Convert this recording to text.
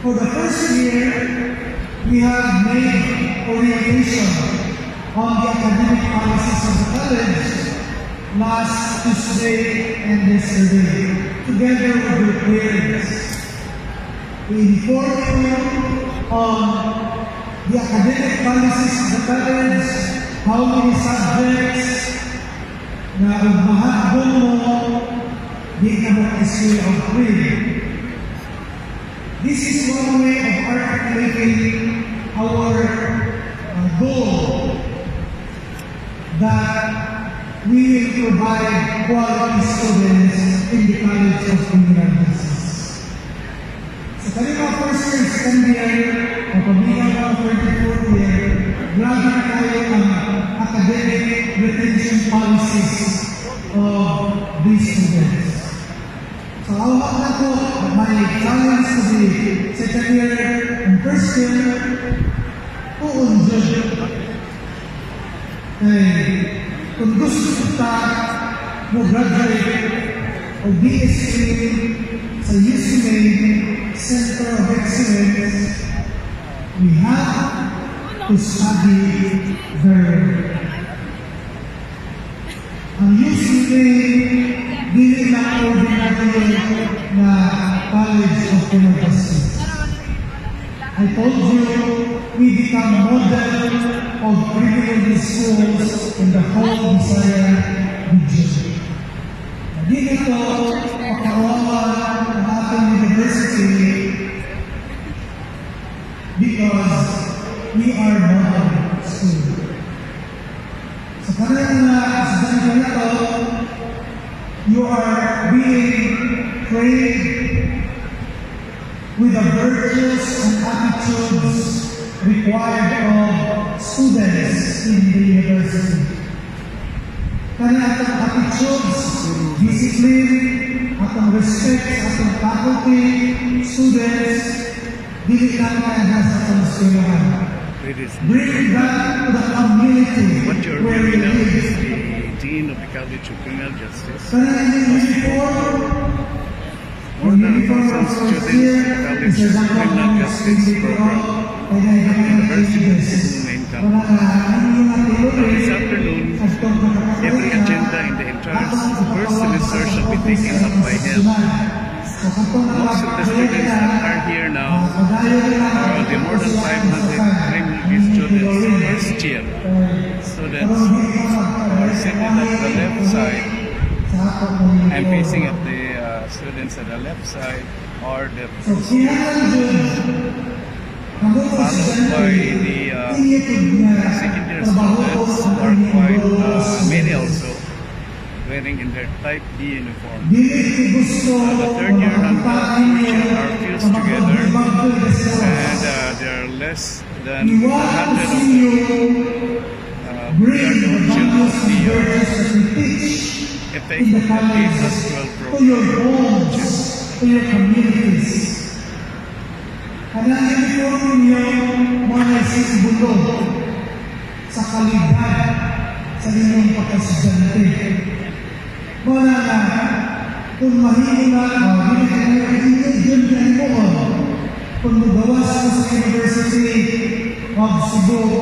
For the first year, we have made orientation on the academic policies of the college last Tuesday and yesterday, together with the parents. We informed you on the academic policies of the college, how many subjects na umahagdon mo di na mag-issue of grade. This is one way of articulating our goal that we will provide quality students in the College of Criminal Justice. Sa kanina first year, second year, o pagbilang ng 24th year, grabe na tayo ang academic retention policies of these students. So, awak na po, my challenge to the second year and first year, uunjod. Kung gusto ta mo graduate o BSc sa UCMA Center of Excellence, we have to study very well. Ang UCMA dili na ordinary na College of Criminal Justice. I told you, we become model of criminal schools in the whole Visayas region. Hindi ito makawalan ng ating university because we are model school. Sa kanila na ito, you are being trained with the virtues and attitudes required of students in the university. Kaya atong attitudes, discipline, atong respect sa atong faculty, students, dili lang kaya sa atong eskwelahan. Bring that to the community what you're where we hearing now is live. the Dean of the College of Criminal Justice. Kaya uniform, More than 1,000 students in the College of Criminal Justice program University of the main campus. This afternoon, every agenda in the entire first semester shall be taken up by him. Most of the students that are here now are the more than 500 criminology students, first year students who are seated at the left side. I'm facing at the students at the left side are the first year, followed by the second year students who are quite many also wearing in their type D uniform. The third year and the fourth year are fused together, and there are less than 100 of them. We are the original of the FA plus 12 program. To your communities. Kailangan ito ninyo mga isimbulong sa kalidad sa inyong pagkasadyante. Wala na, kung mahina kung magawas sa University of Cebu,